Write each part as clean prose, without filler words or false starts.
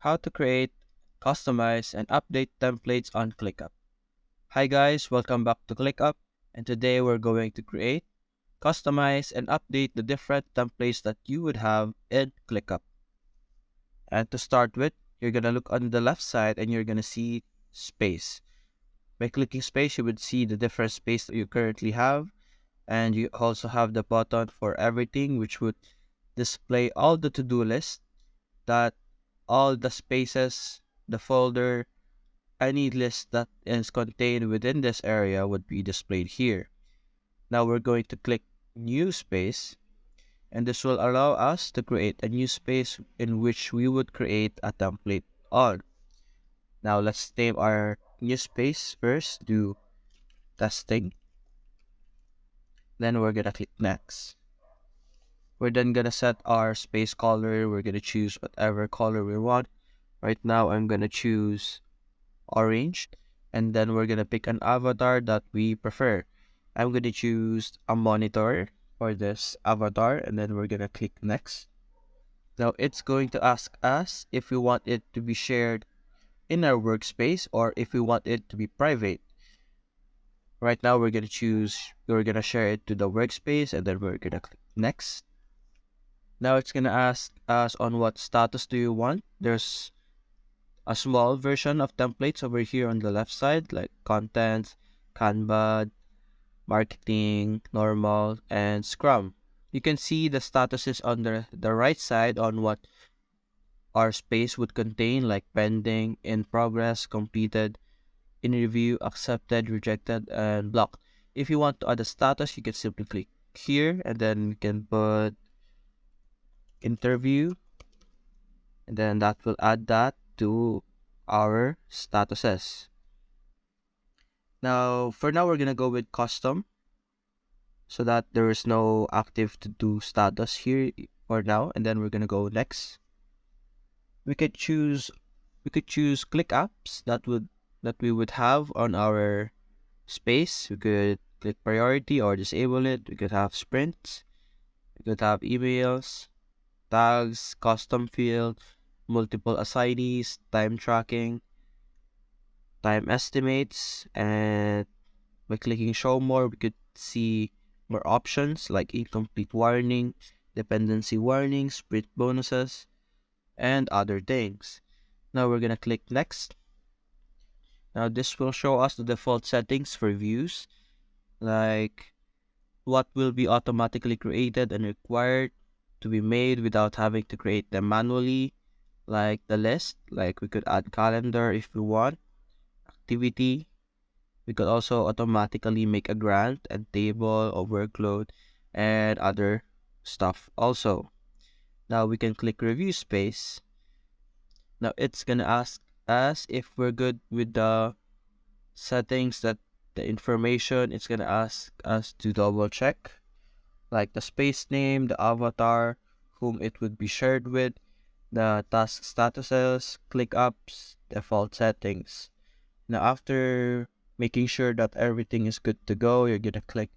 how to create, customize, and update templates on Clickup. Hi guys, welcome back to Clickup, and today we're going to create, customize, and update the different templates that you would have in Clickup. And to start with, you're gonna look on the left side and you're gonna see space. By clicking space, you would see the different space that you currently have, and you also have the button for everything, which would display all the to-do list that all the spaces, the folder, any list that is contained within this area would be displayed here. Now we're going to click new space, and this will allow us to create a new space in which we would create a template on. Now let's name our new space first, do testing, then we're gonna click next. We're then gonna set our space color. We're gonna choose whatever color we want. Right now I'm gonna choose orange, and then we're gonna pick an avatar that we prefer. I'm gonna choose a monitor for this avatar, and then we're gonna click next. Now it's going to ask us if we want it to be shared in our workspace or if we want it to be private. Right now we're gonna share it to the workspace, and then we're gonna click next. Now it's gonna ask us on what status do you want. There's a small version of templates over here on the left side, like content, Canva, marketing, normal, and Scrum. You can see the statuses on the right side on what our space would contain, like pending, in progress, completed, in review, accepted, rejected, and blocked. If you want to add a status, you can simply click here, and then you can put interview, and then that will add that to our statuses. Now, for now, we're gonna go with custom so that there is no active to do status here for now, and then we're gonna go next. We could choose click apps that we would have on our space. We could click priority or disable it. We could have sprints. We could have emails, tags, custom field, multiple assignees, time tracking, time estimates, and by clicking show more, we could see more options like incomplete warning, dependency warning, sprint bonuses, and other things. Now we're gonna click next. Now this will show us the default settings for views, like what will be automatically created and required to be made without having to create them manually, like the list, like we could add calendar if we want, activity. We could also automatically make a grant and table or workload and other stuff also. Now we can click review space. Now it's gonna ask us if we're good with the settings, that the information. It's gonna ask us to double check, like the space name, the avatar, whom it would be shared with, the task statuses, ClickUps, default settings. Now after making sure that everything is good to go, you're gonna click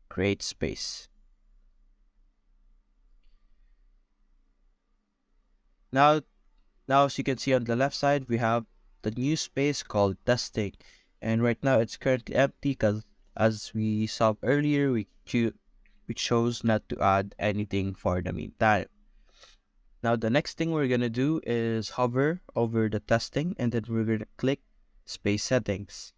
create space. Now, as you can see on the left side, we have the new space called testing, and right now it's currently empty because, as we saw earlier, we chose not to add anything for the meantime. Now the next thing we're gonna do is hover over the testing, and then we're gonna click space settings.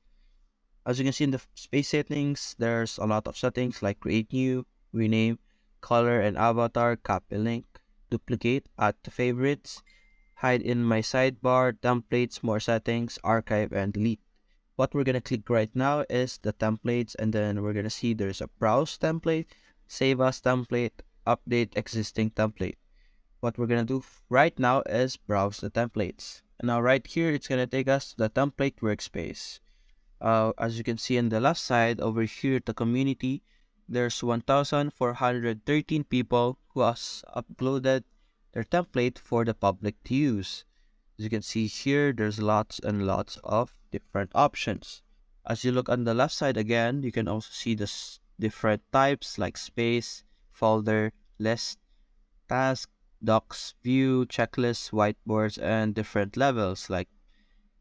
As you can see in the space settings, there's a lot of settings like create new, rename, color and avatar, copy link, duplicate, add to favorites, hide in my sidebar, templates, more settings, archive, and delete. What we're gonna click right now is the templates, and then we're gonna see there's a browse template, save as template, update existing template. What we're gonna do right now is browse the templates. And now right here, it's gonna take us to the template workspace. As you can see on the left side over here, the community, there's 1,413 people who has uploaded their template for the public to use. As you can see here, there's lots and lots of different options. As you look on the left side again, you can also see the different types like space, folder, list, task, docs, view, checklists, whiteboards, and different levels like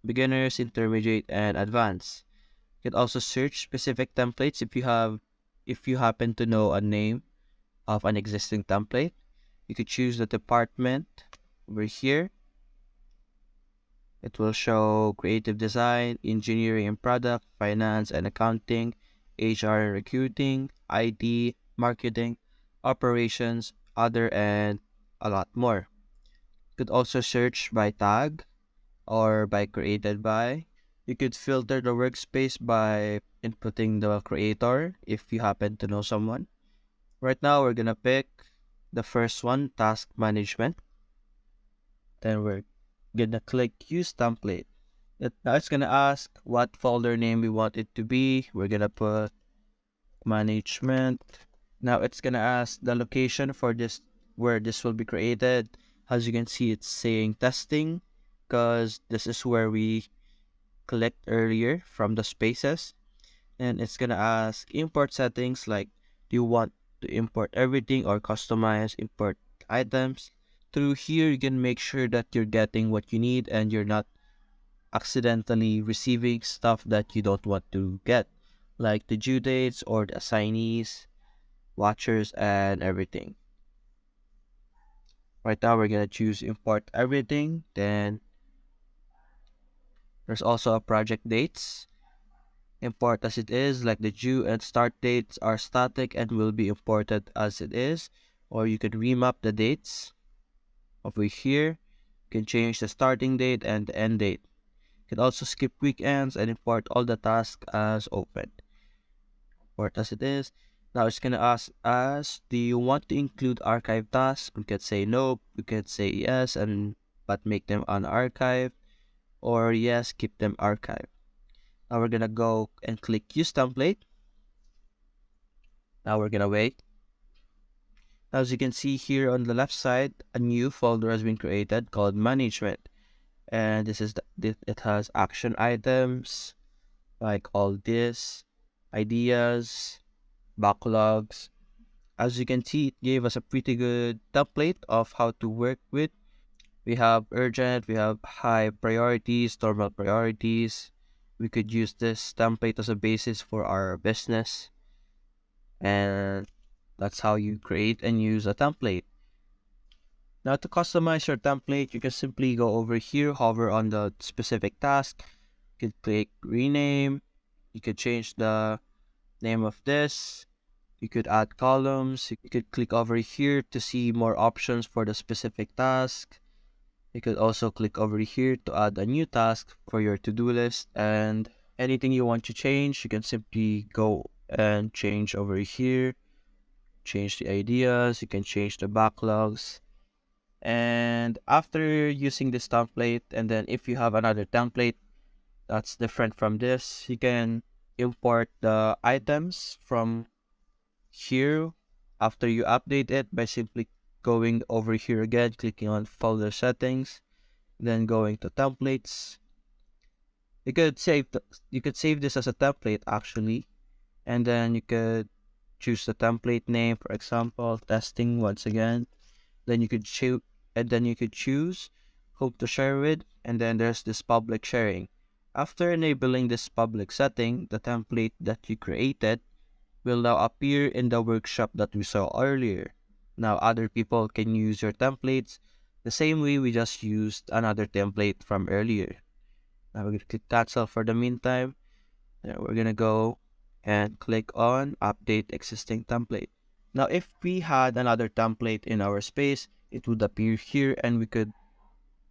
beginners, intermediate, and advanced. You can also search specific templates if you happen to know a name of an existing template. You could choose the department over here. It will show creative design, engineering and product, finance and accounting, HR and recruiting, IT, marketing, operations, other, and a lot more. You could also search by tag or by created by. You could filter the workspace by inputting the creator if you happen to know someone. Right now, we're gonna pick the first one, task management. Then we're gonna click use template. Now it's gonna ask what folder name we want it to be. We're gonna put management. Now it's gonna ask the location for this, where this will be created. As you can see, it's saying testing because this is where we clicked earlier from the spaces. And it's gonna ask import settings, like do you want to import everything or customize import items. Through here, you can make sure that you're getting what you need and you're not accidentally receiving stuff that you don't want to get, like the due dates or the assignees, watchers, and everything. Right now, we're gonna choose import everything. Then there's also a project dates. Import as it is, like the due and start dates are static and will be imported as it is. Or you can remap the dates over here. You can change the starting date and the end date. You can also skip weekends and import all the tasks as open. Import as it is. Now it's gonna ask us, do you want to include archive tasks? We could say no, we could say yes, and but make them unarchived, or yes, keep them archived. Now we're gonna go and click use template. Now we're gonna wait. As you can see here on the left side, a new folder has been created called management. And this is it has action items like all this, ideas, backlogs. As you can see, it gave us a pretty good template of how to work with. We have urgent, we have high priorities, normal priorities. We could use this template as a basis for our business. And that's how you create and use a template. Now to customize your template, you can simply go over here, hover on the specific task. You could click rename. You could change the name of this. You could add columns. You could click over here to see more options for the specific task. You could also click over here to add a new task for your to-do list, and anything you want to change, you can simply go and change over here. Change the ideas, you can change the backlogs. And after using this template, and then if you have another template that's different from this, you can import the items from here after you update it by simply going over here again, clicking on folder settings, then going to templates. You could save this as a template actually, and then you could choose the template name, for example, testing once again. Then you could choose, and then you could choose who to share with, and then there's this public sharing. After enabling this public setting, the template that you created will now appear in the workshop that we saw earlier. Now other people can use your templates the same way we just used another template from earlier. Now we're going to click cancel for the meantime. Then we're going to go and click on update existing template. Now if we had another template in our space, it would appear here and we could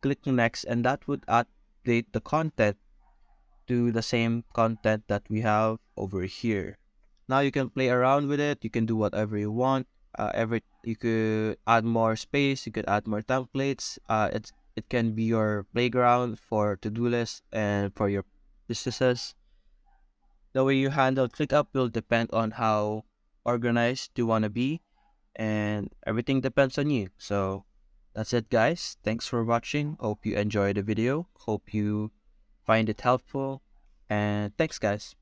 click next, and that would update the content to the same content that we have over here. Now you can play around with it. You can do whatever you want. You could add more space. You could add more templates. It can be your playground for to-do lists and for your businesses. The way you handle ClickUp will depend on how organized you want to be, and everything depends on you. So that's it, guys. Thanks for watching. Hope you enjoyed the video. Hope you find it helpful. And thanks, guys.